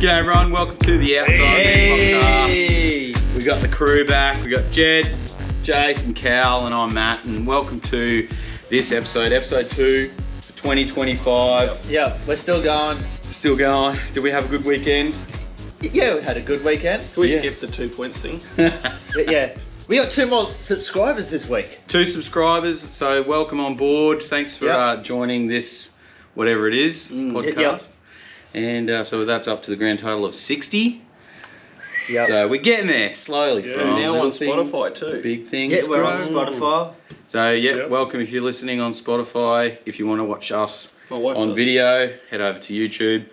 G'day everyone, welcome to the Outside Podcast. We got the crew back, we got Jed, Jason, Cal, and I'm Matt, and welcome to this episode 2 for 2025. Yeah, we're still going. Still going. Did we have a good weekend? Yeah, we had a good weekend. Can we skip the 2 points thing? Yeah. We got 2 more subscribers this week. 2 subscribers, so welcome on board. Thanks for joining this, whatever it is, podcast. And so that's up to the grand total of 60. Yep. So we're getting there slowly. Yeah, from now on things, Spotify too. Big things. Yeah, we're on grow. Spotify. So welcome if you're listening on Spotify. If you want to watch us on video, head over to YouTube.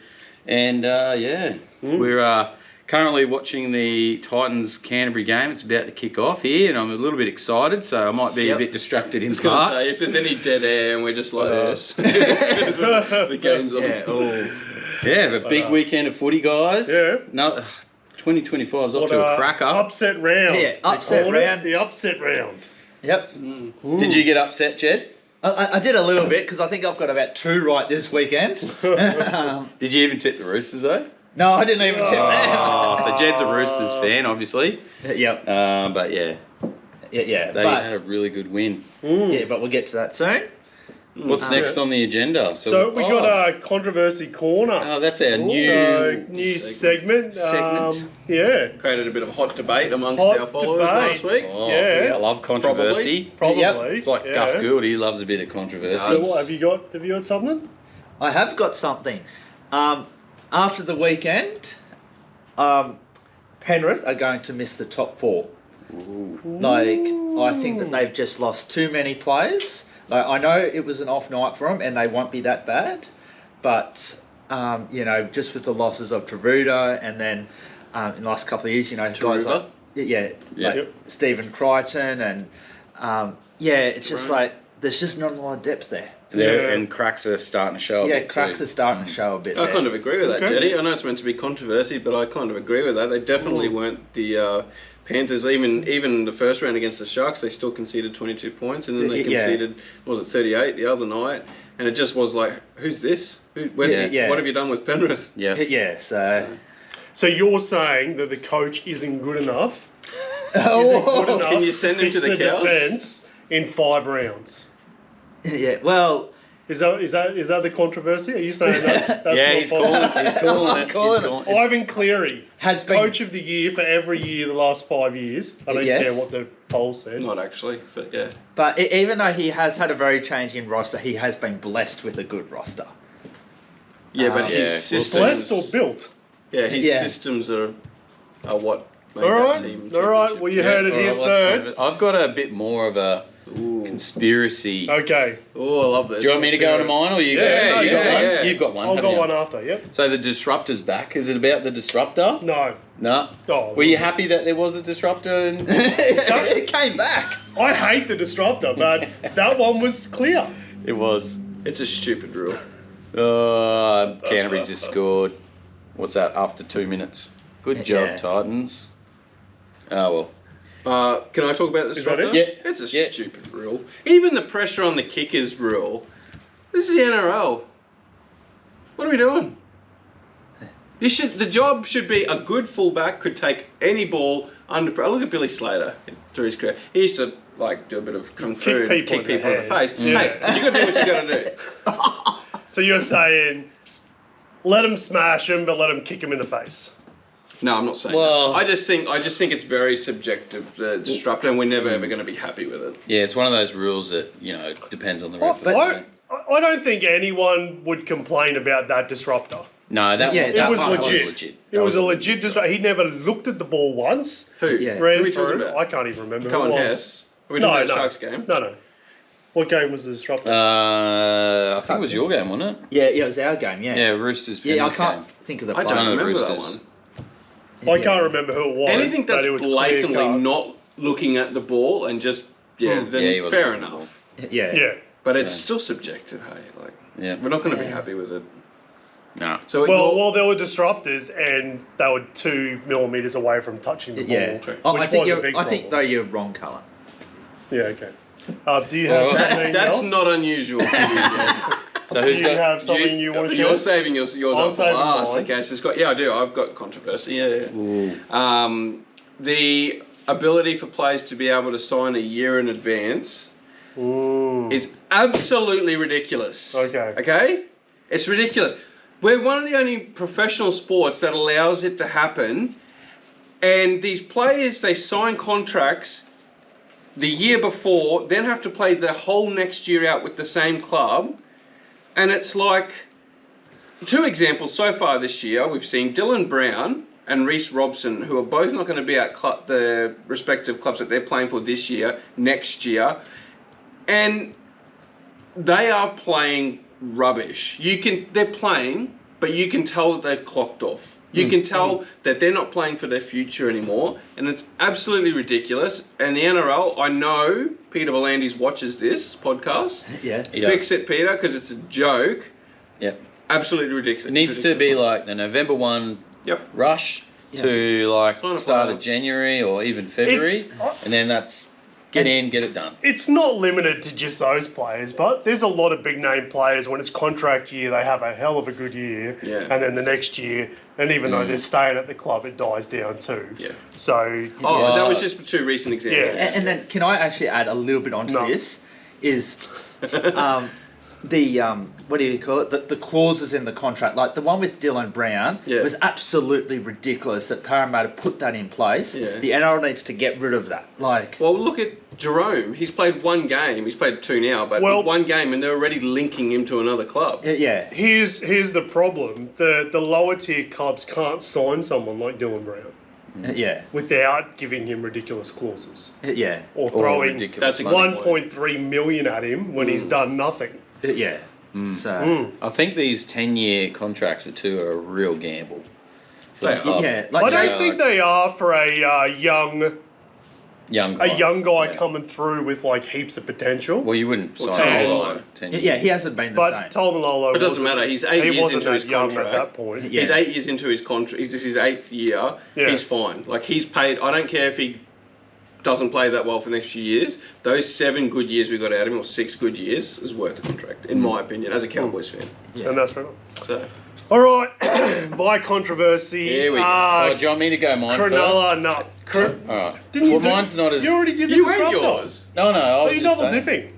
And we're currently watching the Titans Canberra game. It's about to kick off here, and I'm a little bit excited, so I might be a bit distracted in parts. Say, if there's any dead air and we're just like this, the game's on. But big weekend of footy, guys. Yeah. No, 2025 is off to a cracker. Upset round. Yeah, upset round. The upset round. Yep. Did you get upset, Jed? I did a little bit because I think I've got about 2 right this weekend. Did you even tip the Roosters though? No, I didn't even tip that. Oh, so Jed's a Roosters fan, obviously. Yep. But yeah. Yeah. They had a really good win. Yeah, but we'll get to that soon. What's next on the agenda? So we got a controversy corner. Oh, that's our new segment. Created a bit of hot debate amongst our followers last week. Oh, Yeah. I love controversy. Probably. Yep. It's like Gus Gould, he loves a bit of controversy. So what, have you got something? I have got something. After the weekend, Penrith are going to miss the top 4. I think that they've just lost too many players. I know it was an off night for them and they won't be that bad, but just with the losses of Taruda and then in the last couple of years, guys like Stephen Crichton and it's just like there's just not a lot of depth there. And cracks are starting to show a bit cracks too. are starting to show a bit. I kind of agree with that, Jetty. I know it's meant to be controversy, but I kind of agree with that. They definitely weren't the Panthers. Even the first round against the Sharks, they still conceded 22 points, and then they conceded, 38 the other night, and it just was like, who's this? What have you done with Penrith? So you're saying that the coach isn't good enough? Can you send him to the cows? Defense in 5 rounds? Yeah, well... Is that the controversy? Are you saying that's he's calling it. Ivan Cleary has been coach of the year for every year the last 5 years. I don't care what the poll said. Not actually, but yeah. But even though he has had a very changing roster, he has been blessed with a good roster. Yeah, but his systems... Blessed or built? Yeah, his systems are what made that team. All right, well you heard it here third. I've got a bit more of a conspiracy. Okay. Oh, I love this. Do you want me to go into mine, or you got one? You've got one. I'll go one after. Yep. So the disruptor's back. Is it about the disruptor? No. Oh, were you happy that there was a disruptor? And it came back. I hate the disruptor, but that one was clear. It was. It's a stupid rule. Canterbury's just scored. What's that? After 2 minutes. Good job, Titans. Oh well. Can I talk about the disruptor? Yeah. It's a stupid rule. Even the pressure on the kickers rule. This is the NRL. What are we doing? The job should be a good fullback could take any ball under. Look at Billy Slater through his career. He used to do a bit of kung fu and kick people in the face. Hey, you got to do what you got to do. So you're saying, let him smash him, but let him kick him in the face. No, I'm not saying that. I just think it's very subjective, the disruptor, and we're never ever going to be happy with it. Yeah, it's one of those rules that, depends on the ref. I don't think anyone would complain about that disruptor. No, it was legit. It was a legit disruptor. He never looked at the ball once. Who? Ran Who are we through. talking about? I can't even remember Cohen who it was. Hess? Are we talking about the Sharks game? No. What game was the disruptor? I think it was your game, wasn't it? Yeah, it was our game, yeah. Yeah, Roosters. Yeah, I can't think of the I player. don't remember that Roosters. I can't remember who it was. Anything but that's it was blatantly not looking at the ball and just then fair enough. Yeah. But it's still subjective, hey. We're not going to be happy with it. No. So there were disruptors and they were 2 millimeters away from touching the ball. I think though you're wrong, Cullen. Yeah. Okay. Do you have something that's else? not unusual. So who's Do you got? have something you want to share? You're saving yours I'll up for save last. mine. Okay, so it's got. Yeah, I do. I've got controversy. Yeah. Ooh. The ability for players to be able to sign a year in advance is absolutely ridiculous. Okay. Okay? It's ridiculous. We're one of the only professional sports that allows it to happen. And these players, they sign contracts the year before, then have to play the whole next year out with the same club. And it's like, 2 examples so far this year, we've seen Dylan Brown and Reece Robson, who are both not going to be at the respective clubs that they're playing for this year, next year. And they are playing rubbish. They're playing, but you can tell that they've clocked off. You can tell that they're not playing for their future anymore, and it's absolutely ridiculous. And the NRL, I know Peter Volandis watches this podcast. Yeah. Fix it, Peter, because it's a joke. Yep. Absolutely ridiculous. It needs to be like the November 1 rush to like start of January or even February, and then that's get it done. It's not limited to just those players, but there's a lot of big name players when it's contract year, they have a hell of a good year. Yeah. And then the next year, and even though they're staying at the club, it dies down too. Yeah. So. That was just 2 recent examples. Yeah. And then can I actually add a little bit onto this? Is the what do you call it? The clauses in the contract, like the one with Dylan Brown, was absolutely ridiculous that Parramatta put that in place. Yeah. The NRL needs to get rid of that. Like, well, look at Jerome. He's played 1 game. He's played 2 now, but 1 game, and they're already linking him to another club. Yeah. Here's the problem: the lower tier clubs can't sign someone like Dylan Brown. Yeah. Without giving him ridiculous clauses. Yeah. Or throwing ridiculous money. 1.3 million at him when he's done nothing. Yeah. So. I think these 10-year contracts are a real gamble. Yeah. I don't think they are for a young guy coming through with like heaps of potential. Well, you wouldn't sign Tamalolo. 10 years. Yeah, he hasn't been the But same. Tamalolo, It doesn't matter. He's 8 years wasn't into his that young contract. at that point. Yeah. He's 8 years into his contract. This is his 8th year. Yeah. He's fine. Like, he's paid. I don't care if he doesn't play that well for the next few years. Those 7 good years we got out of him, or 6 good years, is worth the contract, in my opinion, as a Cowboys fan. Yeah. And that's fair enough. So, All right, my controversy. Here we go. Do you want me to go mine Cronulla, first? no. All right. Didn't you well, do- mine's not as... You already did the you ain't disruptor. yours. No, I Are was you just double saying. dipping?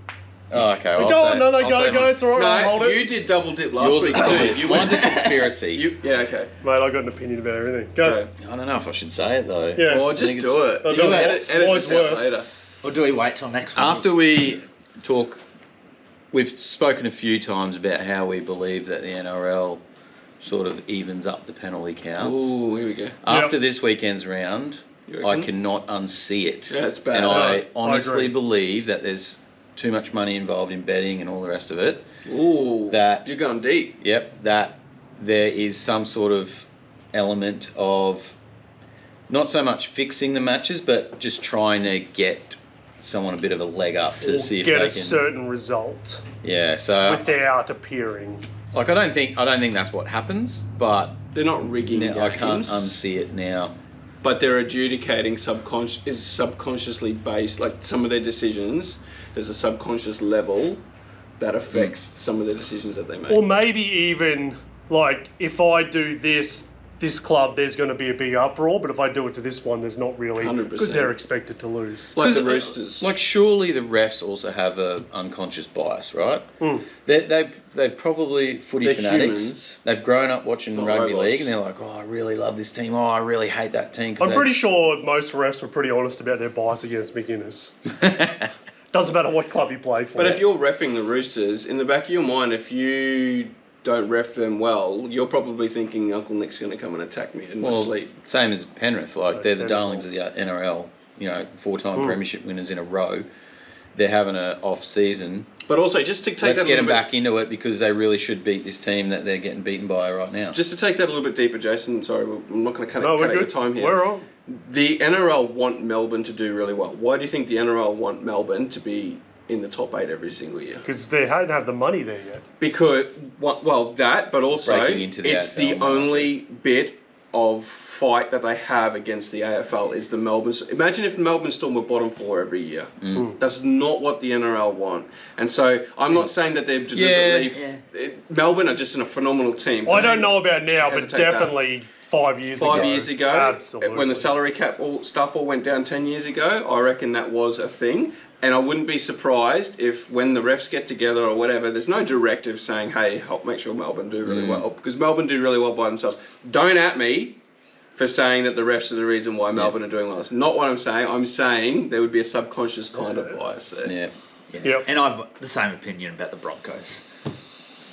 Oh, okay. I'll Go say- on, no, I'll say go. mine. It's all right. I'll hold No, it. you did double dip last Yours week is too. good. Mine's a conspiracy. Yeah, okay. Mate, I got an opinion about everything. Go. I don't know if I should say it, though. Yeah. Or I just think do it. I'll You'll do it. edit Mine's this out worse. later. Or do we wait till next week? After we talk, we've spoken a few times about how we believe that the NRL sort of evens up the penalty counts. Ooh, here we go. After this weekend's round, You I reckon? cannot unsee it. Yeah, it's bad. And I No, honestly I agree. believe that there's too much money involved in betting and all the rest of it. Ooh, That- you're going deep. Yep, that there is some sort of element of not so much fixing the matches, but just trying to get someone a bit of a leg up to Or see if get they a can. certain result Yeah, so without appearing. like I don't think that's what happens, but They're not rigging games, I can't unsee it now. but they're adjudicating subconsciously based. Like some of their decisions, there's a subconscious level that affects some of the decisions that they make. Or maybe even like if I do this club, there's going to be a big uproar, but if I do it to this one, there's not really 100%. because they're expected to lose. Like the 'Cause, Roosters. Like surely the refs also have a unconscious bias, right? They've probably footy They're fanatics. humans. They've grown up watching Not rugby robots. league, and they're like, "Oh, I really love this team. Oh, I really hate that team." I'm pretty sure most refs were pretty honest about their bias against McInnes. Doesn't matter what club you played for. But if you're reffing the Roosters, in the back of your mind, if you don't ref them well, you're probably thinking Uncle Nick's going to come and attack me in my sleep. Same as Penrith. Like So they're the same darlings of the NRL. You know, 4-time premiership winners in a row. They're having an off season. But also, just to take Let's that get a them little bit, back into it because they really should beat this team that they're getting beaten by right now. just to take that a little bit deeper, Jason. Sorry, I'm not going to cut no, out we're your good. time here. We're on. The NRL want Melbourne to do really well. Why do you think the NRL want Melbourne to be in the top 8 every single year? Because they don't have the money there yet. Because, well, that, but also Breaking into the it's AFL the market. only bit of fight that they have against the AFL is the Melbourne. Imagine if Melbourne Storm were bottom 4 every year. That's not what the NRL want. And so I'm not saying that they're deliberately. Melbourne are just a phenomenal team. I don't know about now, but definitely 5 years ago. 5 years ago, absolutely. When the salary cap stuff all went down 10 years ago, I reckon that was a thing. And I wouldn't be surprised if when the refs get together or whatever, there's no directive saying, hey, help make sure Melbourne do really well. Because Melbourne do really well by themselves. Don't at me for saying that the refs are the reason why Melbourne are doing well. That's not what I'm saying. I'm saying there would be a subconscious kind of bias there. Yep. And I've the same opinion about the Broncos.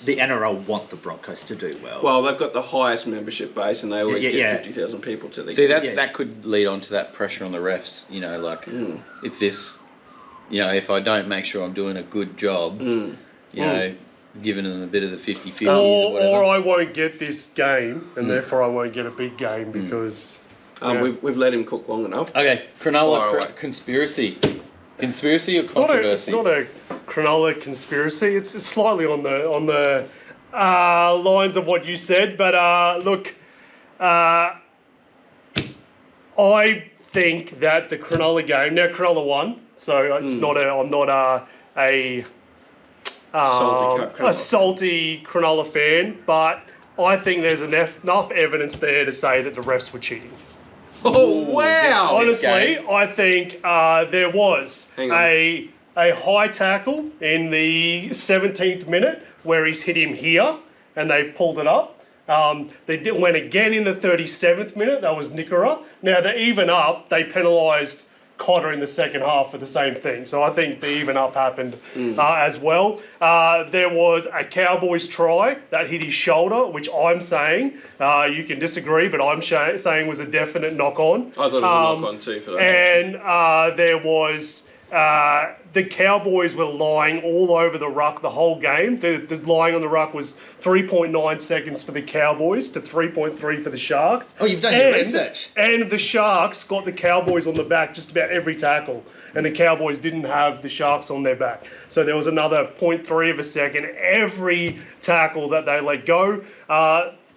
The NRL want the Broncos to do well. Well, they've got the highest membership base and they always get 50,000 people to the game. That could lead on to that pressure on the refs. You know, like if this... You know, if I don't make sure I'm doing a good job, you know, giving them a bit of the 50-50 or whatever. Or I won't get this game, and therefore I won't get a big game because... We've let him cook long enough. Okay, Cronulla conspiracy. Conspiracy or controversy? It's not a Cronulla conspiracy. It's slightly on the lines of what you said. But look, I think that the Cronulla game... Now, Cronulla won. So it's not I'm not a salty Cronulla fan, but I think there's enough evidence there to say that the refs were cheating. Oh, wow! Honestly, I think there was a high tackle in the 17th minute where he's hit him here and they pulled it up. They went again in the 37th minute. That was Nickera. Now, to even up, they penalised Cotter in the second half for the same thing. So I think the even up happened as well. There was a Cowboys try that hit his shoulder, which I'm saying, you can disagree, but I'm saying was a definite knock-on. I thought it was a knock-on too for that. And there was... the Cowboys were lying all over the ruck the whole game. The lying on the ruck was 3.9 seconds for the Cowboys to 3.3 for the Sharks. Oh, you've done your research. And the Sharks got the Cowboys on the back just about every tackle. And the Cowboys didn't have the Sharks on their back. So there was another 0.3 of a second every tackle that they let go.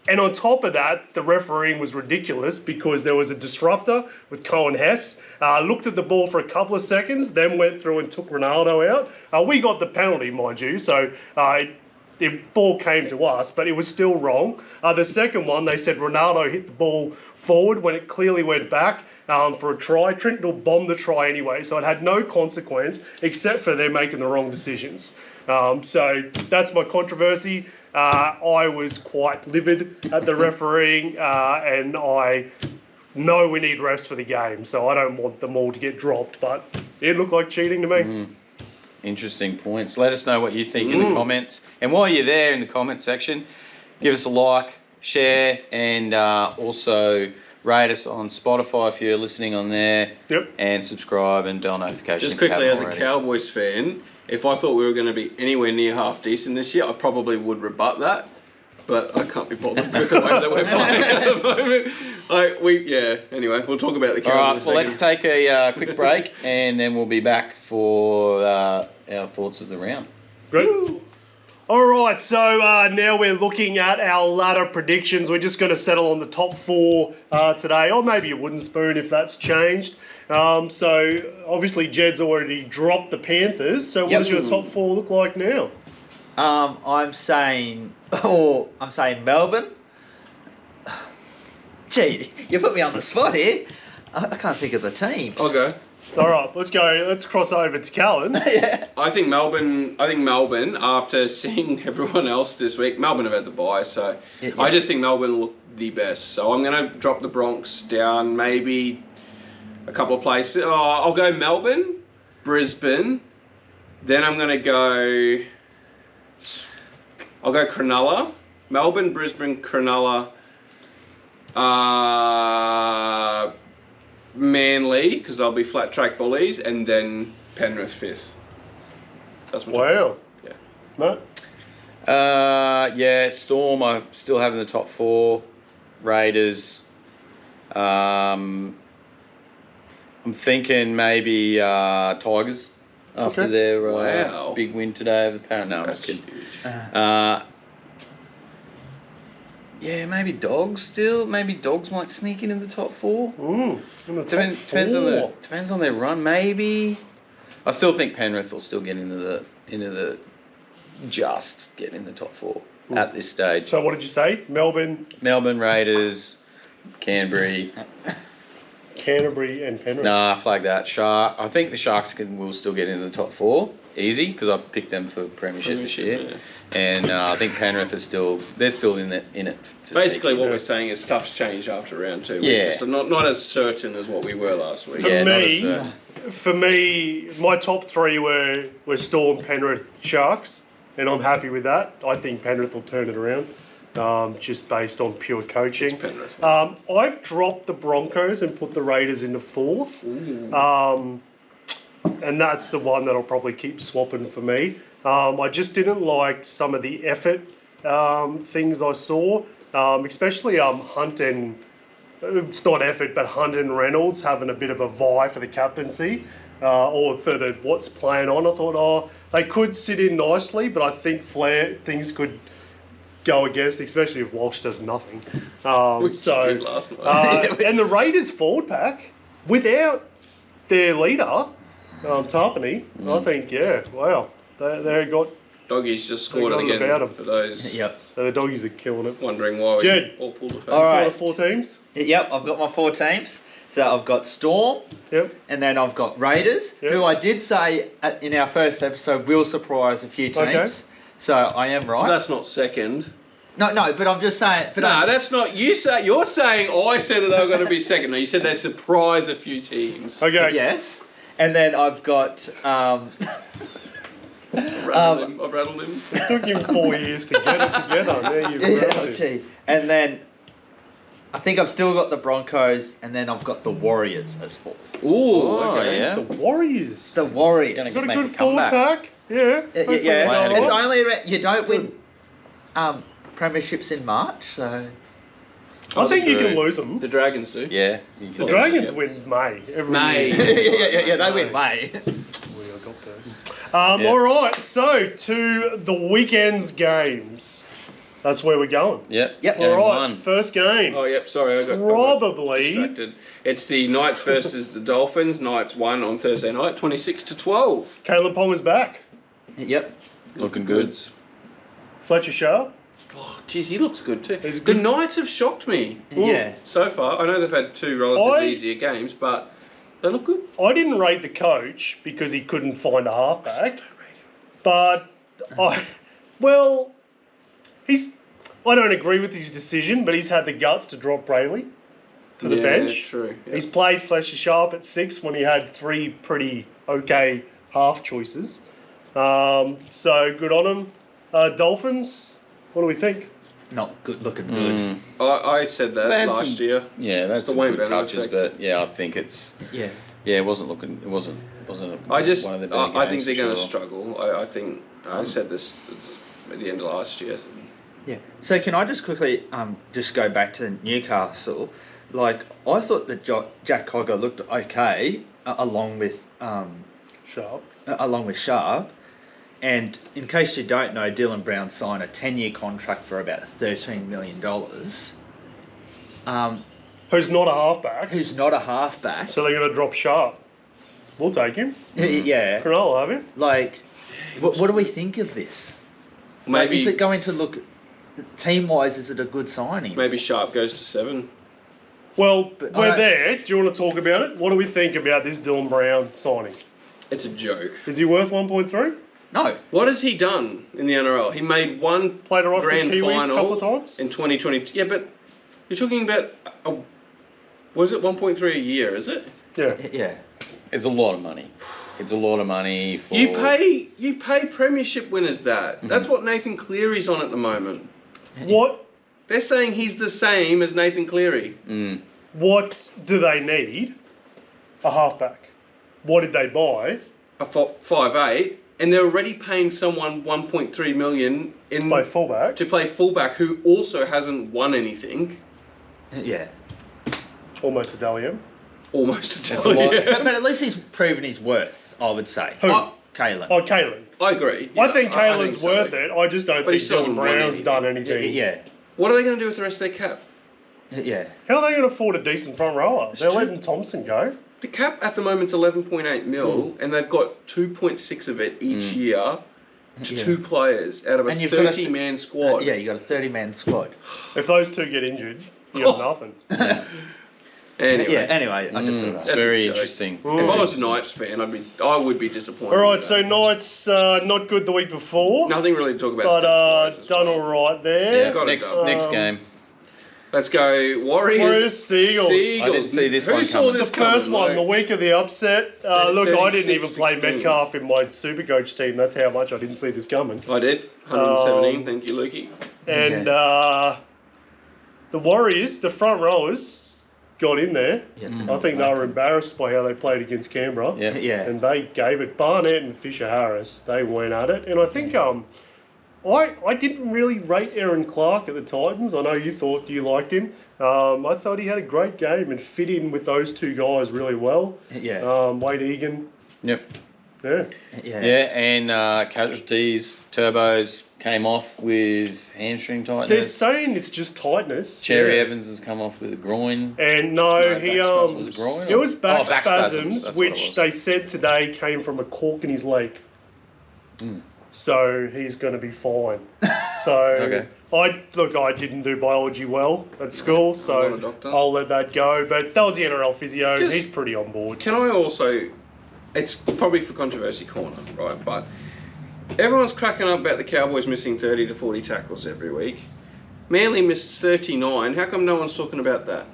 And on top of that, the refereeing was ridiculous because there was a disruptor with Cohen Hess, looked at the ball for a couple of seconds, then went through and took Ronaldo out. We got the penalty, mind you, so the ball came to us, but it was still wrong. The second one, they said Ronaldo hit the ball forward when it clearly went back for a try. Trentnall bombed the try anyway, so it had no consequence except for them making the wrong decisions. So that's my controversy. I was quite livid at the refereeing, and I know we need refs for the game, so I don't want them all to get dropped, but it looked like cheating to me. Interesting points. Let us know what you think in the comments. And while you're there in the comment section, give us a like, share, and also rate us on Spotify if you're listening on there. And subscribe and bell notifications. Just quickly, as a Cowboys fan, if I thought we were going to be anywhere near half decent this year, I probably would rebut that. But I can't be bothered with the way that we're playing at the moment. Anyway, we'll talk about the Cowboys. All right, well, let's take a quick break and then we'll be back for our thoughts of the round. Great. All right, so now we're looking at our ladder predictions. We're just going to settle on the top 4 today, or maybe a wooden spoon if that's changed. So obviously Jed's already dropped the Panthers. So what does your top 4 look like now? I'm saying Melbourne. Gee, you put me on the spot here. I can't think of the teams. I'll go. All right, let's go. Let's cross over to Callan. I think Melbourne, after seeing everyone else this week, Melbourne have had the bye, so I just think Melbourne look the best. So I'm going to drop the Bronx down maybe a couple of places. I'll go Melbourne, Brisbane, then I'm going to go... I'll go Cronulla, Melbourne, Brisbane, Cronulla, Manly, because they'll be flat track bullies, and then Penrith 5th. That's my wow. Yeah. No? Storm I still have in the top 4. Raiders. I'm thinking maybe Tigers after their big win today over the Parramatta. No, I'm just kidding. Yeah, maybe Dogs still. Maybe Dogs might sneak in the top 4. In the top Depends on their run. Maybe. I still think Penrith will still get into the top 4 at this stage. So what did you say? Melbourne Raiders, Canberra. Canterbury and Penrith. Nah, flag that. I think the Sharks will still get into the top 4 easy because I picked them for premiership this year. Yeah. And I think Penrith they're still in it. Basically, what we're saying is stuff's changed after round 2. We're just not as certain as what we were last week. For me, my top 3 were Storm, Penrith, Sharks, and I'm happy with that. I think Penrith will turn it around, just based on pure coaching. I've dropped the Broncos and put the Raiders into 4th, and that's the one that I'll probably keep swapping for me. I just didn't like some of the effort things I saw, especially Hunt and... It's not effort, but Hunt and Reynolds having a bit of a vie for the captaincy, or for what's playing on. I thought, they could sit in nicely, but I think things could go against, especially if Walsh does nothing. Which did last night. And the Raiders forward pack, without their leader, Tarpany, I think, they got... Doggies just scored again for those. Yep. The Doggies are killing it. Wondering why we all pulled the face. All right. 4 teams? Yep, I've got my 4 teams. So I've got Storm, and then I've got Raiders, who I did say in our first episode will surprise a few teams. Okay. So I am right. That's not second. No, but I'm just saying. But that's not you. You're saying I said that they were going to be second. No, you said they surprise a few teams. Okay. Yes, and then I've got. I've rattled him. It took him 4 years to get it together. There you go. And then I think I've still got the Broncos, and then I've got the Warriors as 4th. Ooh, okay. The Warriors. The Warriors. Gonna got a make good a forward comeback. pack. Yeah. It's only you don't win premierships in March, so. I think you can lose them. The Dragons do. Yeah. The Dragons win May. May. Yeah, they win May. All right, so to the weekend's games. That's where we're going. Yep. All right, first game. Oh, yep. Sorry, I got distracted. It's the Knights versus the Dolphins. Knights won on Thursday night, 26-12. Caleb Ponga's back. Yep. Looking good. Fletcher Sharp. Oh, geez, he looks good too. The Knights have shocked me. Yeah. So far, I know they've had 2 relatively easier games, but they look good. I didn't rate the coach because he couldn't find a halfback. But I don't agree with his decision, but he's had the guts to drop Brayley to the bench. True. Yeah. He's played Fletcher Sharp at 6 when he had 3 pretty okay half choices. So good on him. Dolphins, what do we think? Not good, looking good. I said that last year. Yeah, that's the the Wayne good Bennett touches, effect. but I think it's. Yeah. Yeah, it wasn't looking. It wasn't. One of the I think they're going to sure. struggle. I think I said this at the end of last year. Yeah. So can I just quickly just go back to Newcastle? Like I thought that Jack Cogger looked okay along with Sharp. And in case you don't know, Dylan Brown signed a 10-year contract for about $13 million. Who's not a halfback. So So they're going to drop Sharp. We'll take him. Yeah. Cronulla will have him. Like, what do we think of this? Maybe is it going to look, team-wise, is it a good signing? Maybe Sharp goes to 7. Well, we're there. Do you want to talk about it? What do we think about this Dylan Brown signing? It's a joke. Is he worth 1.3? No. What has he done in the NRL? He made one Played right grand for the Kiwis final a couple of times. in 2020. Yeah, but you're talking about was it 1.3 a year? Is it? Yeah. Yeah. It's a lot of money. It's a lot of money for. You pay premiership winners that. Mm-hmm. That's what Nathan Cleary's on at the moment. What? They're saying he's the same as Nathan Cleary. What do they need? A halfback. What did they buy? A 5'8", and they're already paying someone 1.3 million to play fullback who also hasn't won anything. Yeah. Almost a Dalian. Almost a That's a lot. But at least he's proven his worth, I would say. Who? Kalen. Oh, Kalen. I agree. I think Kalen's so. worth it. I just don't think Dylan Brown's done anything. Yeah. What are they going to do with the rest of their cap? Yeah. How are they going to afford a decent front rower? They're letting Thompson go. The cap at the moment's 11.8 mil, and they've got 2.6 of it each year to 2 players out of a 30-man squad. Yeah, you got a 30-man squad. If those two get injured, you have nothing. Anyway, I just thought It's very interesting. If I was a Knights fan, I would be disappointed. All right, so Knights not good the week before. Nothing really to talk about. But done all right there. Yeah, next game. Let's go Warriors. Seagulls. I didn't see this one coming. The first one, the week of the upset. Look, I didn't even play Metcalf in my Supercoach team. That's how much I didn't see this coming. I did. 117. Thank you, Lukey. And the Warriors, the front rowers, got in there. I think they were embarrassed by how they played against Canberra. And they gave it. Barnett and Fisher Harris, they went at it. And I think I didn't really rate Aaron Clark at the Titans. I know you liked him. I thought he had a great game and fit in with those two guys really well. Wade Egan. Yep. Yeah, and casualties, turbos came off with hamstring tightness. They're saying it's just tightness. Cherry Evans has come off with a groin. And he was it groin? It was back spasms, That's which they said today came from a cork in his leg. So he's going to be fine. So I didn't do biology well at school, so I'll let that go. But that was the NRL physio. He's pretty on board. Can I also? It's probably for controversy corner, right? But everyone's cracking up about the Cowboys missing 30 to 40 tackles every week. Manly missed 39. How come no one's talking about that?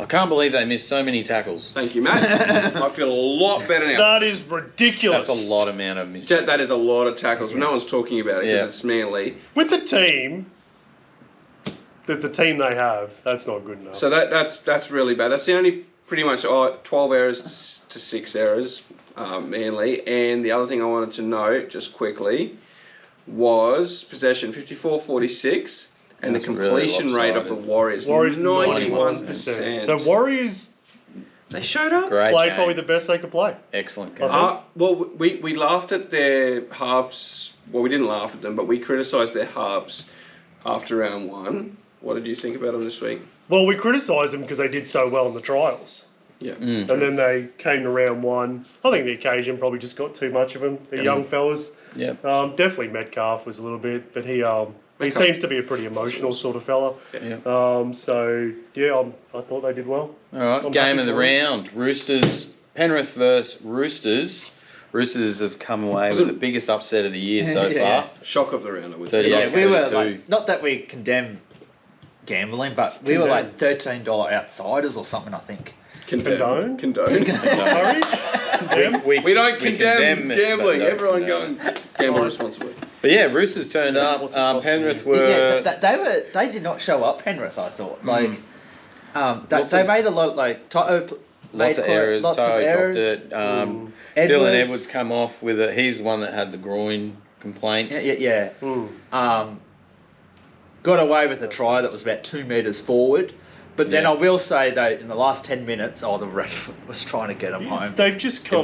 I can't believe they missed so many tackles. Thank you, Matt. I feel a lot better now. That is ridiculous. That's a lot amount of mistakes. That is a lot of tackles, but no one's talking about it because it's Manly. With the team, the team they have, that's not good enough. So that's really bad. That's the only pretty much 12 errors to 6 errors, Manly. And the other thing I wanted to note just quickly was possession 54-46. And the completion rate of the Warriors 91%. So Warriors, they showed up. Played probably the best they could play. Excellent game. Well, we laughed at their halves. Well, we didn't laugh at them, but we criticised their halves after round 1. What did you think about them this week? Well, we criticised them because they did so well in the trials. Yeah. And then they came to round 1. I think the occasion probably just got too much of them. The young fellas. Yeah. Definitely Metcalf was a little bit, but he seems to be a pretty emotional sort of fella. Yeah. I thought they did well. All right, game of the round. Roosters, Penrith versus Roosters. Roosters have come away with the biggest upset of the year so far. Shock of the round, I would say. Yeah, we were like, not that we condemn gambling, but we were like $13 outsiders or something, I think. Condone. Sorry? We don't condemn gambling. Everyone go and gamble responsibly. But yeah, Roosters turned up. Penrith were. Yeah, they did not show up. Penrith, I thought. Like, they made a lot lots of errors. Toe dropped it. Dylan Edwards come off with it. He's the one that had the groin complaint. Yeah. Got away with a try that was about 2 metres forward. But then I will say, though, in the last 10 minutes, the ref was trying to get them home. They've just come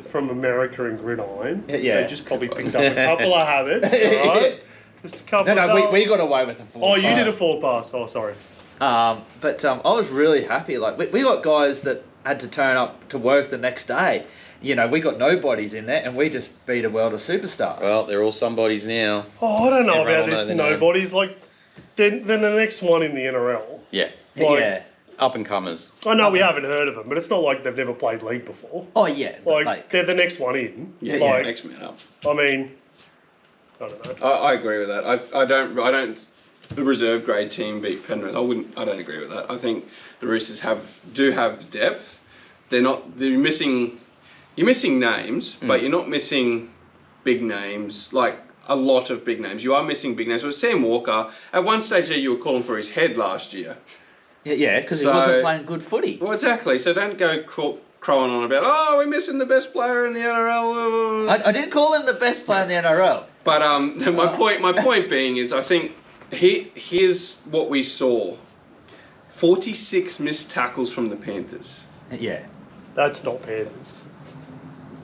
from America and gridiron. They just probably picked up a couple of habits, right? Just a couple we got away with a forward pass. You did a forward pass. Oh, sorry. But I was really happy. Like, we got guys that had to turn up to work the next day. You know, we got nobodies in there, and we just beat a world of superstars. Well, they're all somebodies now. Oh, I don't know about this nobodies. Like, then the next one in the NRL. Yeah. Up and comers. I know we haven't heard of them, but it's not like they've never played league before. Oh yeah, they're the next one in. Next man up. I mean, I don't know. I agree with that. I don't. The reserve grade team beat Penrith. I don't agree with that. I think the Roosters do have depth. They're missing. You're missing names, but you're not missing big names like a lot of big names. You are missing big names. But Sam Walker, at one stage there, you were calling for his head last year. Yeah, because he wasn't playing good footy. Well, exactly. So don't go crowing on about, we're missing the best player in the NRL. I didn't call him the best player in the NRL. But my point being is, I think here's what we saw: 46 missed tackles from the Panthers. Yeah, that's not Panthers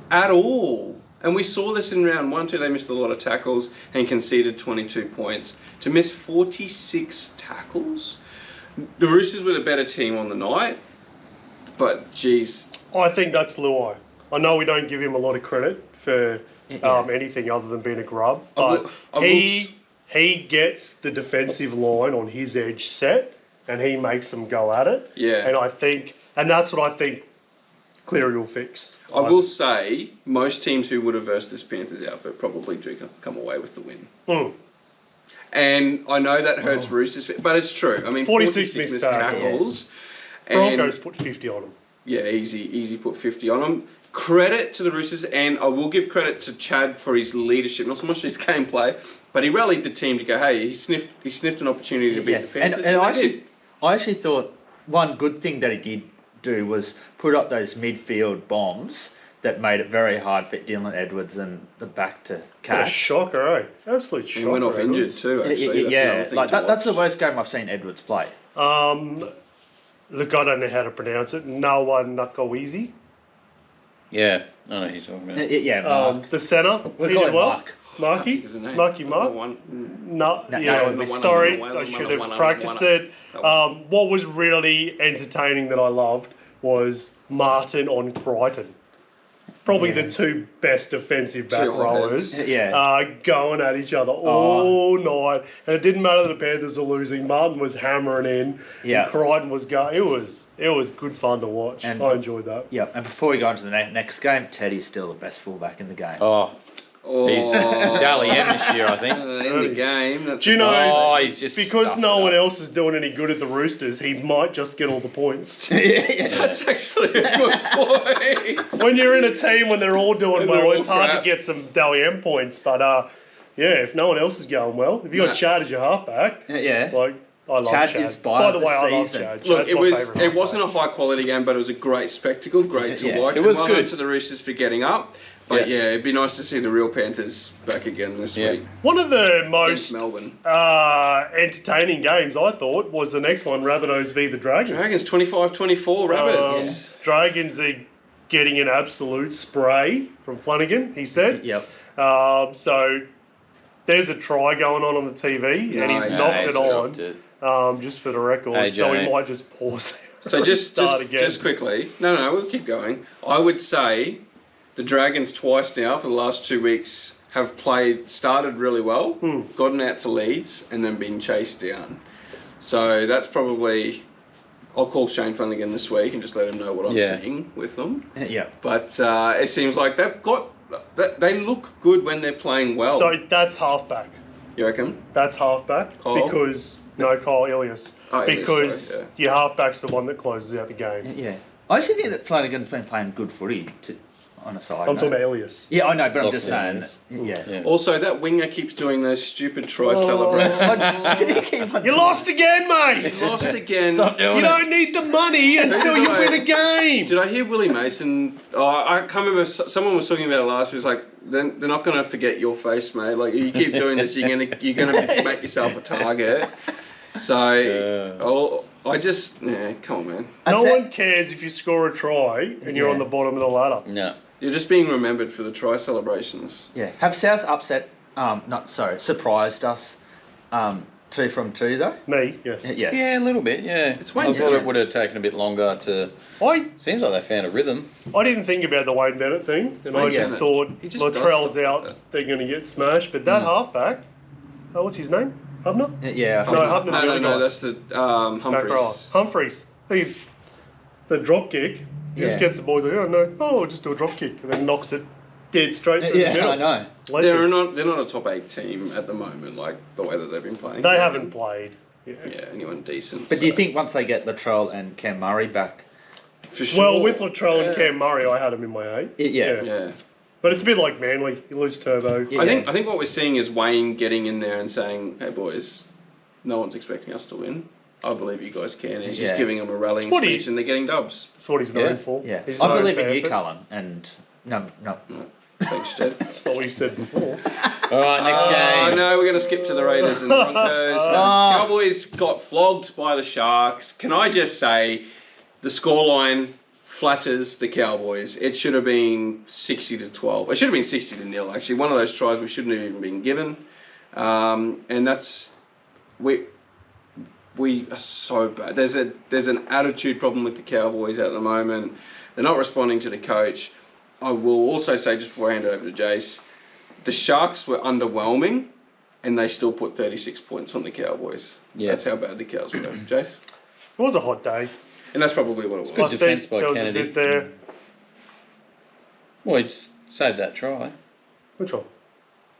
at all. And we saw this in round 1, 2. They missed a lot of tackles and conceded 22 points. To miss 46 tackles, the Roosters were the better team on the night. But geez, I think that's Luai. I know we don't give him a lot of credit for anything other than being a grub, but he gets the defensive line on his edge set, and he makes them go at it. Yeah. And that's what I think Cleary will fix. I will say most teams who would have versed this Panthers outfit probably do come away with the win. Mm. And I know that hurts Roosters, but it's true. I mean, 46 missed tackles. Broncos put 50 on them. Yeah, easy put 50 on them. Credit to the Roosters, and I will give credit to Chad for his leadership, not so much his gameplay, but he rallied the team to go, hey, he sniffed an opportunity to beat the Panthers. And I actually thought one good thing that he did do was put up those midfield bombs that made it very hard for Dylan Edwards and the back to catch. A shocker, eh? Absolute shocker. He went off injured too, actually. That's the worst game I've seen Edwards play. Look, I don't know how to pronounce it. Noah Nakawizi. Yeah, I know who you're talking about. Yeah, Mark. The centre. We're calling Mark. Marky? Marky Mark? Sorry, I should have practiced it. What was really entertaining that I loved was Martin on Crichton. Probably the two best defensive back rowers going at each other all night. And it didn't matter that the Panthers were losing. Martin was hammering in. Yeah. And Crichton was going. It was good fun to watch. And I enjoyed that. Yeah, and before we go on to the next game, Teddy's still the best fullback in the game. He's Dally M this year, I think. In the game. Do you know, he's just because no one else is doing any good at the Roosters, he might just get all the points. That's actually a good point. When you're in a team when they're all doing well, it's hard to get some Dally M points. But if no one else is going well, if you got Chad as your halfback, I love Chad. By the way, I love Chad. Look, it wasn't a high quality game, but it was a great spectacle, great to watch. It was good. Well done to the Roosters for getting up. But it'd be nice to see the real Panthers back again this week. One of the most Melbourne. entertaining games, I thought, was the next one, Rabbitohs v the Dragons. Dragons 25-24, Rabbits. Dragons are getting an absolute spray from Flanagan, he said. Yep. So there's a try going on the TV, and he's knocked it on, just for the record. So we might just pause there. So just quickly, no, we'll keep going. I would say the Dragons twice now for the last 2 weeks have started really well, gotten out to leads, and then been chased down. So that's probably, I'll call Shane Flanagan this week and just let him know what I'm seeing with them. Yeah. But it seems like they look good when they're playing well. So that's halfback. You reckon? That's halfback. Kyle? Because, no, Kyle Ilias. Because your halfback's the one that closes out the game. Yeah. I actually think that Flanagan's been playing good footy on a side. I'm talking about Elias. Yeah, I know, but I'm just saying. Yeah. Also, that winger keeps doing those stupid try celebrations. You lost again, mate. You lost again. Stop doing You don't need the money until you win a game. Did I hear Willie Mason? I can't remember. Someone was talking about it last week. It was like, they're not going to forget your face, mate. Like, you keep doing this, you're gonna make yourself a target. So, come on, man. No one cares if you score a try and you're on the bottom of the ladder. No. You're just being remembered for the try celebrations. Yeah. Have South surprised us 2 from 2 though? Me, yes. Yes. Yeah, a little bit, yeah. I thought it would have taken a bit longer to... Seems like they found a rhythm. I didn't think about the Wayne Bennett thing, and I just thought Latrell's out, they're going to get smashed. But that halfback, what's his name? Hubner? Yeah. No, that's the Humphreys. Humphreys. The drop kick. He just gets the boys like, just do a drop kick, and then knocks it dead straight through the middle. I know. They're not a top 8 team at the moment, like the way that they've been playing. They haven't played. Yeah, anyone decent. But do you think once they get Latrell and Cam Murray back? For sure. Well, with Latrell and Cam Murray, I had him in my 8. Yeah. But it's a bit like Manly. You lose Turbo. Yeah. I think what we're seeing is Wayne getting in there and saying, "Hey boys, no one's expecting us to win. I believe you guys can." And he's just giving them a rallying speech, and they're getting dubs. That's what he's known for. Yeah, I believe in you, Cullen. And no. Thanks, Jed. That's not what you said before. All right, next game. No, we're going to skip to the Raiders and Broncos. Cowboys got flogged by the Sharks. Can I just say, the scoreline flatters the Cowboys. It should have been 60-12. It should have been 60-0. Actually, one of those tries we shouldn't have even been given. And that's we are so bad. There's an attitude problem with the Cowboys at the moment. They're not responding to the coach. I will also say, just before I hand it over to Jace, the Sharks were underwhelming, and they still put 36 points on the Cowboys. Yeah, that's how bad the Cows were. Jace? It was a hot day. And that's probably what it was. Good defence by there was Kennedy. a bit there. Well, he just saved that try. Which one?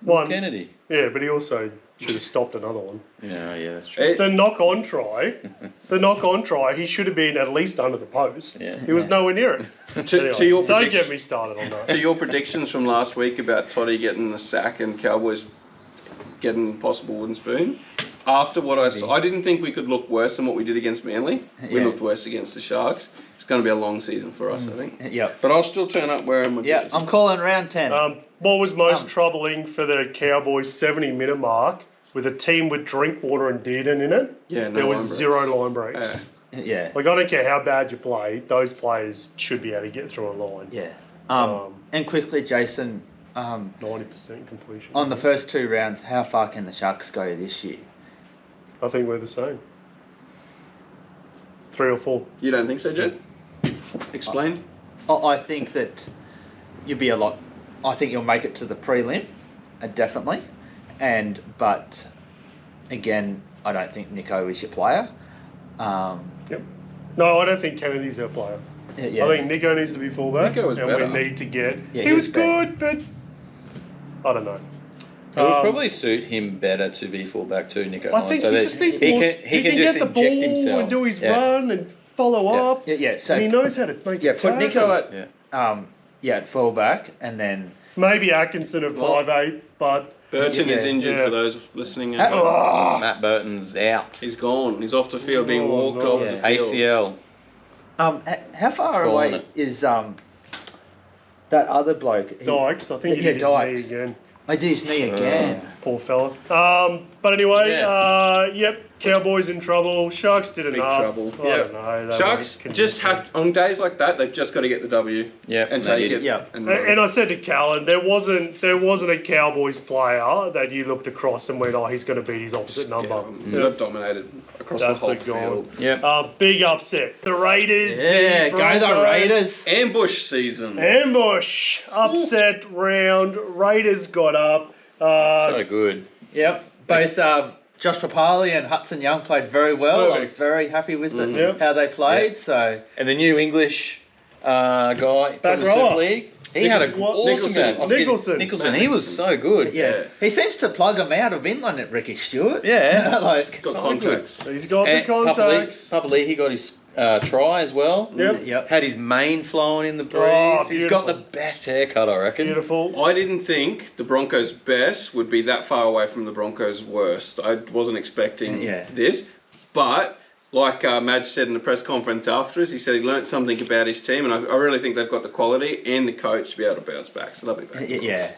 One. Kennedy. Yeah, but he also should have stopped another one. Yeah, that's true. The knock-on try, he should have been at least under the post. Yeah. He was nowhere near it. Don't get me started on that. To your predictions from last week about Toddy getting the sack and Cowboys getting possible wooden spoon, after what I saw, I didn't think we could look worse than what we did against Manly. We looked worse against the Sharks. It's going to be a long season for us, I think. Yeah. But I'll still turn up where I'm. Yeah, I'm calling round 10. What was most troubling for the Cowboys' 70-minute mark, with a team with Drinkwater and Dearden in it, there was zero line breaks. Yeah. Like, I don't care how bad you play, those players should be able to get through a line. Yeah. And quickly, Jason, 90% completion. on the first 2 rounds, how far can the Sharks go this year? I think we're the same. 3 or 4. You don't think so, Jed? Explain. I think that you'll be a lot. I think you'll make it to the prelim, definitely. But again, I don't think Nico is your player. Yep. No, I don't think Kennedy's our player. Yeah. I think Nico needs to be fullback. Nico was better. We need to get. Yeah, he was good, but I don't know. It would probably suit him better to be fullback too, Nico. I think so he that just needs he more. He can just get the inject ball himself and do his run and follow up. Yeah. So and he knows how to make. Yeah, a put Nico tackle. at fullback, and then Maybe Atkinson at 5'8", but Burton is injured for those listening. At Matt Burton's out. He's gone. He's off the field, being walked off the field. ACL. how far Calling away it. is that other bloke? Dykes. I think he hit his knee again. I did his knee again. Poor fella. But anyway, yep. Cowboys in trouble. Sharks did enough. Big trouble. I don't know. Sharks just have on days like that. They've just got to get the W. And take it. Yeah. And I said to Callan, there wasn't a Cowboys player that you looked across and went, oh, he's going to beat his opposite number. They got dominated across the whole field. Yep. Big upset. The Raiders. Yeah, go the Raiders. Ambush season. Ambush. Upset round. Raiders got up. So good. Yep. Both Josh Papali and Hudson Young played very well. I was very happy with how they played. So And the new English guy from the Super League, he had a awesome game. Nicholson. He was so good. yeah, he seems to plug them out of Inland at Ricky Stewart. Yeah. like Got contacts. He's got the contacts. Papali, he got his try as well. Yep. Had his mane flowing in the breeze. He's got the best haircut, I reckon. Beautiful. I didn't think the Broncos' best would be that far away from the Broncos' worst. I wasn't expecting this. But, like Madge said in the press conference after us, he said he learnt something about his team, and I really think they've got the quality and the coach to be able to bounce back. So they'll be back. Yeah.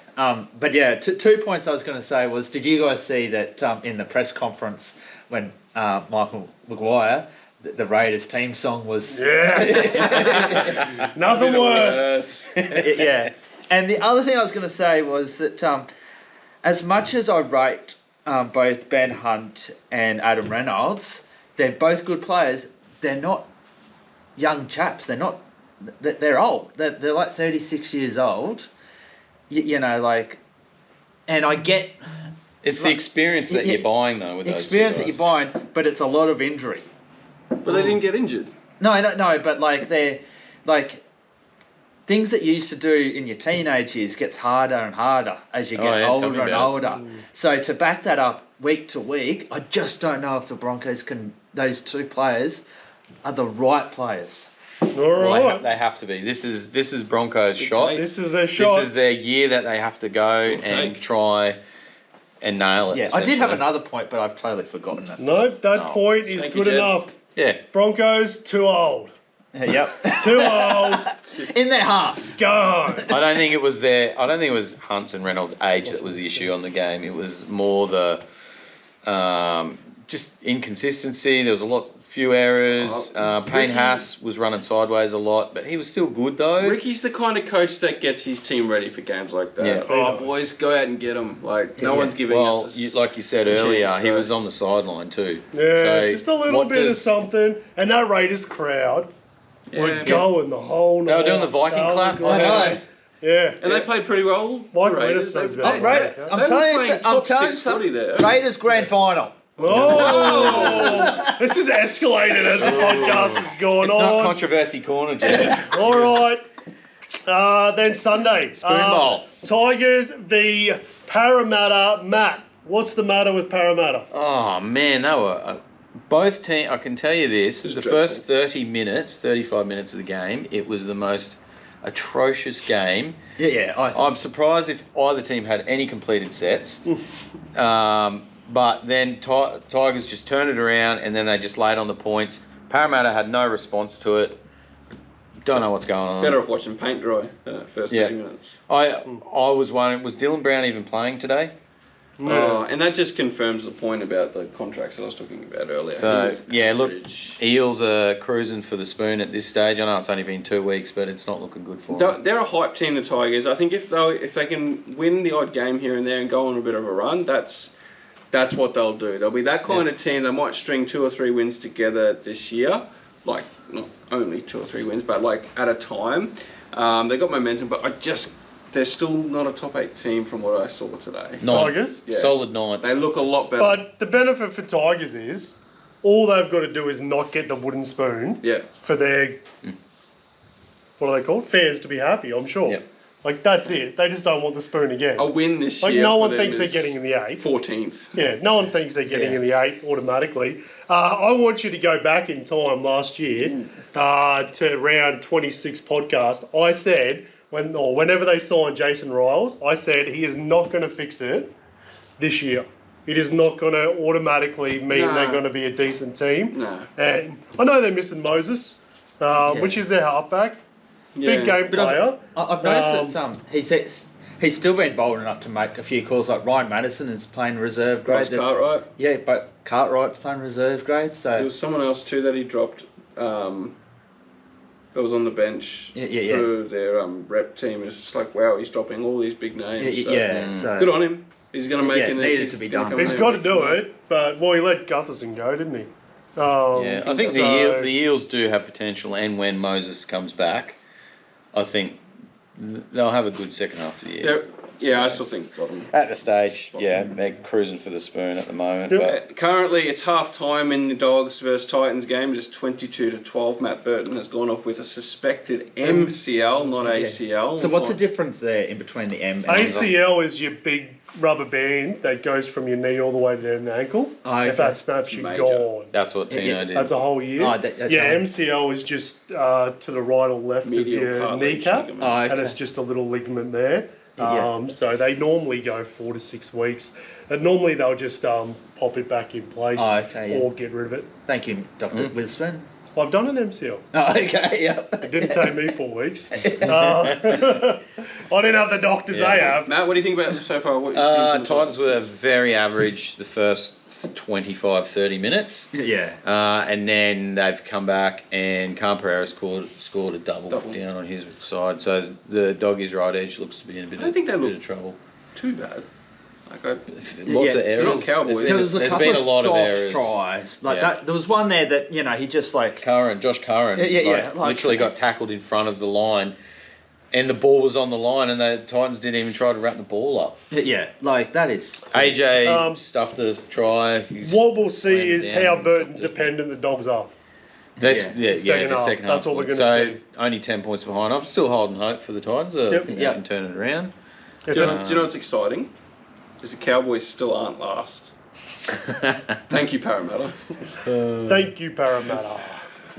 But yeah, 2 points I was going to say was, did you guys see that in the press conference when Michael Maguire, the Raiders team song was... Yes. Nothing worse. Yeah. And the other thing I was going to say was that as much as I rate both Ben Hunt and Adam Reynolds, they're both good players. They're not young chaps. They're old. They're like 36 years old. You know, like... And I get... It's the experience that you're buying, though, with those experience two that you're buying, but it's a lot of injury. But they didn't get injured. No, but like they're like things that you used to do in your teenage years gets harder and harder as you get older and older. So to back that up week to week, I just don't know if the Broncos can. Those 2 players are the right players. All right. They have to be. This is Broncos' shot. This is their shot. This is their year that they have to go and try and nail it. Yeah, I did have another point, but I've totally forgotten it. No, that point is good enough. Yeah. Broncos, too old. Yep. Too old. In their halves. Go. I don't think it was Hunt's and Reynolds' age that was the issue on the game. It was more the just inconsistency. There was few errors. Payne Haas was running sideways a lot, but he was still good though. Ricky's the kind of coach that gets his team ready for games like that. Yeah. Oh, boys, go out and get them. Like, no one's giving us like you said earlier, chance, he was on the sideline too. Yeah, So just a little bit of something. And that Raiders crowd were going the whole night. They were doing the Viking clap. I heard. Yeah. And they played pretty well. Mike Raiders. Raiders I'm telling you something. there. Raiders grand final. Oh, this is escalated as the podcast is going It's on. not controversy corner, Jim. All right. Then Sunday. Spoon bowl. Tigers v Parramatta. Matt, what's the matter with Parramatta? Oh man, they were both teams. I can tell you this: the first 35 minutes of the game, it was the most atrocious game. I'm surprised if either team had any completed sets. But then Tigers just turned it around and then they just laid on the points. Parramatta had no response to it. Don't know what's going on. Better off watching paint dry first 30 minutes. I was wondering, was Dylan Brown even playing today? Oh, and that just confirms the point about the contracts that I was talking about earlier. So, yeah, look, Eels are cruising for the spoon at this stage. I know it's only been 2 weeks, but it's not looking good for them. They're a hype team, the Tigers. I think if they can win the odd game here and there and go on a bit of a run, that's what they'll do. They'll be that kind of team. They might string 2 or 3 wins together this year. Like, not only 2 or 3 wins, but like at a time. They got momentum, but they're still not a top 8 team from what I saw today. Tigers? Yeah. Solid 9. They look a lot better. But the benefit for Tigers is all they've got to do is not get the wooden spoon for their, what are they called? Fans to be happy, I'm sure. Yep. Like, that's it. They just don't want the spoon again. A win this like, year. no for one them thinks they're is getting in the 8. 14th. Yeah, no one thinks they're getting in the 8 automatically. I want you to go back in time last year to round 26 podcast. I said, whenever they signed Jason Riles, I said he is not going to fix it this year. It is not going to automatically mean they're going to be a decent team. No. And I know they're missing Moses, which is their halfback. Big game player. I've noticed that he's still been bold enough to make a few calls. Like Ryan Madison is playing reserve grade. Cartwright. Yeah, but Cartwright's playing reserve grade. So there was someone else too that he dropped. That was on the bench for their rep team. It's just like, wow, he's dropping all these big names. So good on him. He's going to make it. Needed to be done. He's got to do it, but he let Gutherson go, didn't he? I think the Eels do have potential, and when Moses comes back, I think they'll have a good second half of the year. Yeah, I still think bottom. At the stage, they're cruising for the spoon at the moment. Yep. But Currently, it's half time in the Dogs versus Titans game. Just 22-12. Matt Burton has gone off with a suspected MCL, not ACL. So what's the difference there in between the M and ACL is your big rubber band that goes from your knee all the way to the ankle. If that snaps, you're gone. that's what Tino did. That's a whole year. MCL is just to the right or left Medial of your cartilage kneecap, ligament. and it's just a little ligament there. So they normally go 4 to 6 weeks, and normally they'll just pop it back in place or get rid of it. Thank you, Dr. Wisman. I've done an MCL. Oh, okay, It didn't take me 4 weeks. I didn't have the doctors they have. Matt, what do you think about it so far? What you've seen from the Titans were very average the first 25-30 minutes. And then they've come back and Canberra scored a double down on his side. So the Doggies' right edge looks to be in a bit of trouble. Too bad. Lots of errors. Cowboys. There's been a lot of errors. Tries. That, there was one there that, he just Josh Curran literally got tackled in front of the line. And the ball was on the line, and the Titans didn't even try to wrap the ball up. That is... AJ stuffed a try. What we'll see is how Burton dependent the Dogs are. The second half. That's what we're going to see. Only 10 points behind. I'm still holding hope for the Titans. I think they can turn it around. Do you know what's exciting? Is the Cowboys still aren't last. Thank you, Parramatta. Thank you, Parramatta.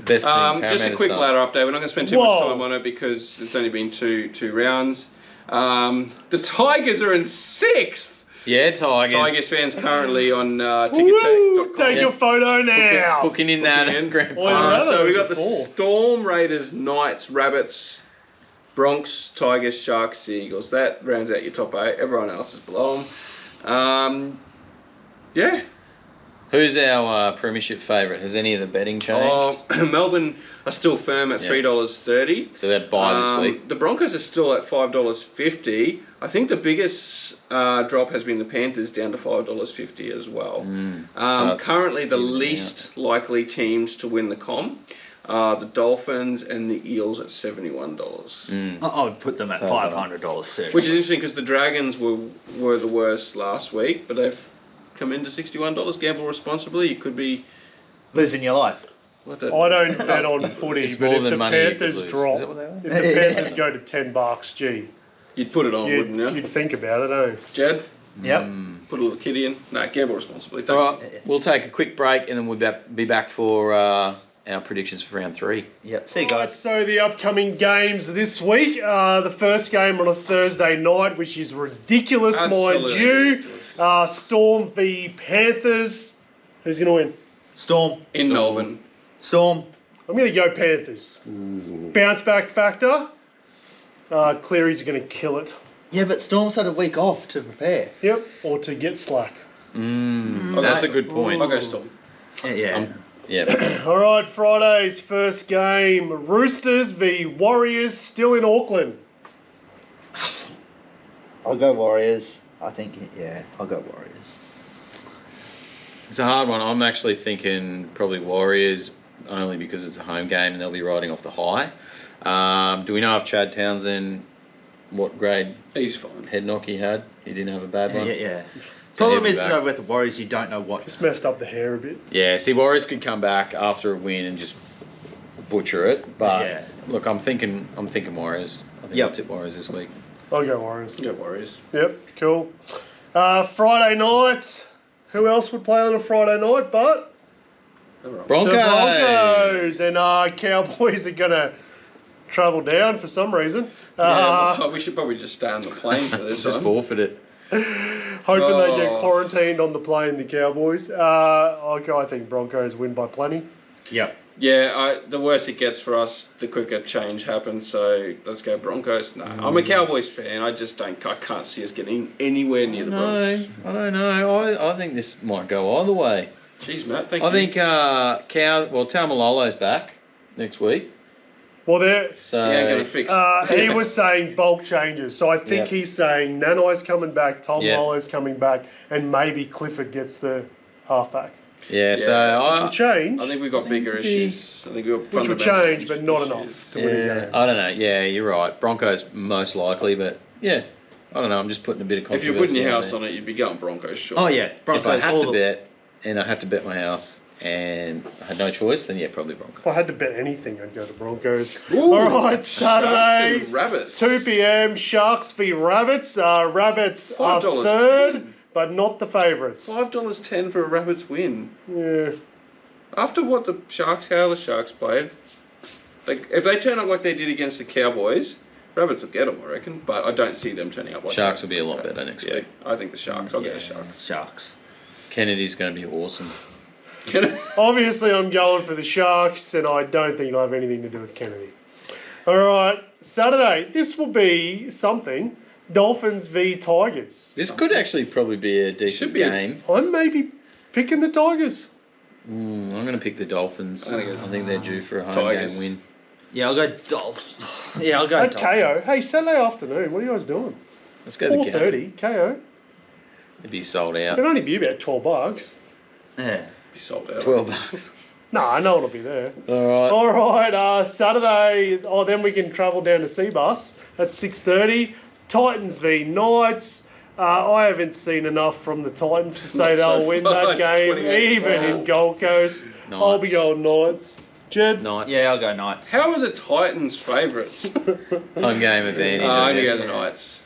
Best thing just a quick ladder update. We're not going to spend too much time on it because it's only been two rounds. The Tigers are in 6th. Yeah, Tigers. Tigers fans currently on Ticketek.com. Take your photo now. Booking in that grand final. So we got the Storm, Raiders, Knights, Rabbits, Bronx, Tigers, Sharks, Seagulls. That rounds out your top 8. Everyone else is below them. Who's our premiership favourite? Has any of the betting changed? Oh, Melbourne are still firm at $3.30. So they're buy this week. The Broncos are still at $5.50. I think the biggest drop has been the Panthers down to $5.50 as well. So Currently, the least likely teams to win the comp are the Dolphins and the Eels at $71. I would put them at $500. Which is interesting because the Dragons were the worst last week, but they've come into $61. Gamble responsibly. You could be losing your life. I don't bet on footy, but if the Panthers drop, Is that what they are? if the Panthers go to $10, gee, You'd put it on, wouldn't you? you'd think about it, eh? Jed? Yep. Put a little kitty in. No, gamble responsibly. All right, we'll take a quick break and then we'll be back for our predictions for round 3. Yep. See you Right, guys. so the upcoming games this week, the first game on a Thursday night, which is ridiculous, mind you. Storm v Panthers. Who's going to win? Storm. In Melbourne. Storm. I'm going to go Panthers. Bounce back factor. Cleary's going to kill it. Yeah, but Storm's had a week off to prepare. Yep, or to get slack. That's a good point. I'll go Storm. Yeah. Yeah. All right, Friday's first game. Roosters v Warriors, still in Auckland. I'll go Warriors. I think, I'll go Warriors. It's a hard one. I'm actually thinking probably Warriors only because it's a home game and they'll be riding off the high. Do we know if Chad Townsend, what grade He's fine. head knock he had? He didn't have a bad one? Yeah. So Problem he'll be is, back. though, with the Warriors, you don't know what. Just messed up the hair a bit. Yeah, see, Warriors could come back after a win and just butcher it. But look, I'm thinking Warriors. I think I'll tip Warriors this week. I'll go Warriors. Yeah, Warriors. Yep, cool. Friday night. Who else would play on a Friday night but Broncos. the Broncos? And Cowboys are going to travel down for some reason. We should probably just stay on the plane for this Just one. forfeit it. Hoping they get quarantined on the plane, the Cowboys. I think Broncos win by plenty. Yep. Yeah, the worse it gets for us, the quicker change happens. So let's go Broncos. No, I'm a Cowboys fan. I can't see us getting anywhere near the Broncos. I don't know. I think this might go either way. Jeez, Matt, thank you. I think Taumalolo's back next week. Well, they're... So He ain't going to fix... he was saying bulk changes. So I think he's saying Nanai's coming back, Tom Lolo's coming back, and maybe Clifford gets the halfback. Yeah, Which so will change. I think we've got bigger issues. I think we've got Which will fundamental change, but not issues. enough to win a game. I don't know. Yeah, you're right. Broncos most likely, but I don't know. I'm just putting a bit of If controversy. you're putting your house there. on it, you'd be going Broncos, sure. Oh, yeah. Broncos. If I had to bet, and I had to bet my house, and I had no choice, then probably Broncos. If I had to bet anything, I'd go to Broncos. Ooh, All right, Sharks Saturday, and Rabbits. 2 p.m. Sharks v Rabbits. Rabbits are $5.10. third, but not the favourites. $5.10 for a Rabbits win. Yeah. After what the Sharks played, like if they turn up like they did against the Cowboys, Rabbits will get them, I reckon. But I don't see them turning up like Sharks that. will be a lot better next week. I think the Sharks. I'll get the Sharks. Sharks. Kennedy's going to be awesome. Obviously, I'm going for the Sharks, and I don't think it'll have anything to do with Kennedy. All right, Saturday. This will be something. Dolphins v Tigers. This could actually probably be a decent game. I'm maybe picking the Tigers. I'm going to pick the Dolphins. I think they're due for a home Tigers. game win. Yeah, I'll go Dolphins. Yeah, I'll go At Dolphins. KO. Hey, Saturday afternoon. What are you guys doing? Let's go to the game. 4:30. KO. It'd be sold out. It'll only be about $12. Yeah. Be sold out. $12. No, no one will be there. All right. All right, Saturday. Then we can travel down to Seabus at 6:30. Titans v Knights. I haven't seen enough from the Titans to say Not so they'll win far. that It's game, 28-12. even in Gold Coast. I'll be Knights. going Knights. Jed? Knights. Yeah, I'll go Knights. How are the Titans favourites? Home game advantage. I I only go guess. the Knights.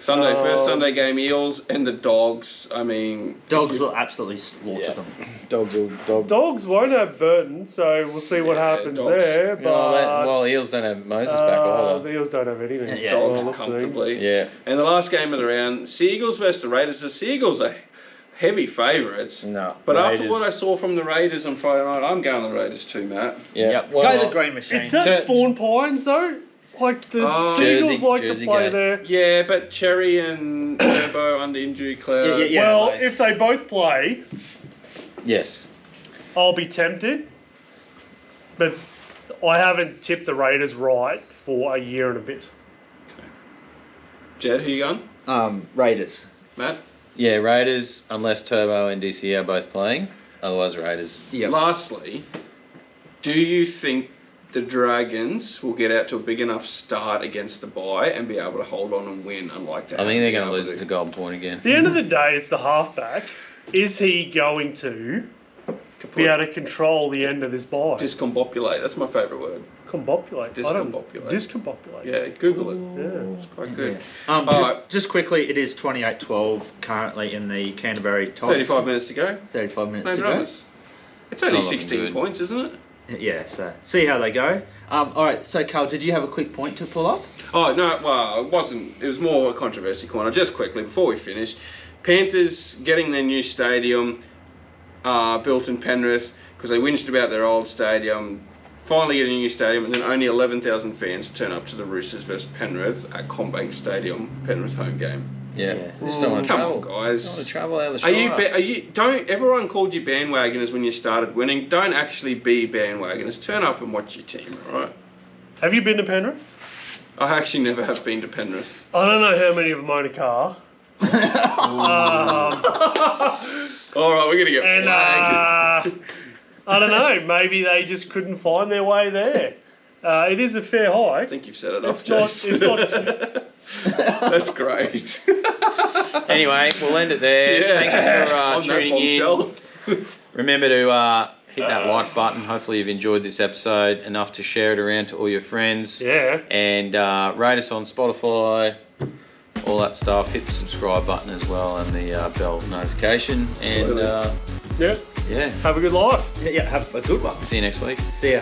First Sunday game, Eels and the Dogs. I mean, Dogs will absolutely slaughter them. Dogs won't have Burton, so we'll see what Yeah, happens Dogs. there. But Well, Eels don't have Moses back either. the Eels don't have anything. Yeah, by the Dogs looks of things. comfortably. Yeah. And the last game of the round, Seagulls versus the Raiders. The Seagulls are heavy favourites. No. But after Raiders. what I saw from the Raiders on Friday night, I'm going the Raiders too, Matt. Yeah. Yep. Well, go the Green Machine. It's that Fawn Pines though. Like the Jersey- Seagulls like Jersey to play Gate. there. Yeah, but Cherry and Turbo under injury cloud. Yeah. Well, like- if they both play, Yes. I'll be tempted. But I haven't tipped the Raiders right for a year and a bit. Jed, who you going? Raiders. Matt? Yeah, Raiders, unless Turbo and DC are both playing. Otherwise, Raiders. Yeah. Lastly, do you think the Dragons will get out to a big enough start against the bye and be able to hold on and win, unlike that? I think they're going to lose it to Golden Point again. At the end of the day, it's the halfback. Is he going to be able to control the end of this bye? Discombobulate. That's my favourite word. Combobulate. Discombobulate. Discombobulate. Yeah, Google it. Yeah. It's quite good. Just quickly, it is 28-12 currently in the Canterbury Titans. 35 minutes to go. 35 minutes No to dramas. It's only not looking 16 good. points, isn't it? go. Yeah, so see how they go. All right, so Carl, did you have a quick point to pull up? Oh, no, well, it wasn't. It was more a controversy corner. Just quickly, before we finish, Panthers getting their new stadium built in Penrith because they whinged about their old stadium. Finally getting a new stadium, and then only 11,000 fans turn up to the Roosters versus Penrith at Combank Stadium, Penrith home game. Yeah. Just don't want to Come travel. on, guys. Don't want to travel out of the Are you? Don't. Everyone called you bandwagoners when you started winning. Don't actually be bandwagoners. Turn up and watch your team. All right. Have you been to Penrith? I actually never have been to Penrith. I don't know how many of them own a car. All right, we're gonna get And flagged. I don't know. Maybe they just couldn't find their way there. It is a fair I hike. think you've set it up, It's not. Jace. It's not. That's great. Anyway, we'll end it there. Yeah. Thanks for On that tuning in. bombshell. Remember to hit that like button. Hopefully you've enjoyed this episode enough to share it around to all your friends. Yeah. And rate us on Spotify, all that stuff. Hit the subscribe button as well and the bell notification. And Yeah. yeah, Have a good life. Yeah, have a good one. see you next week. See ya.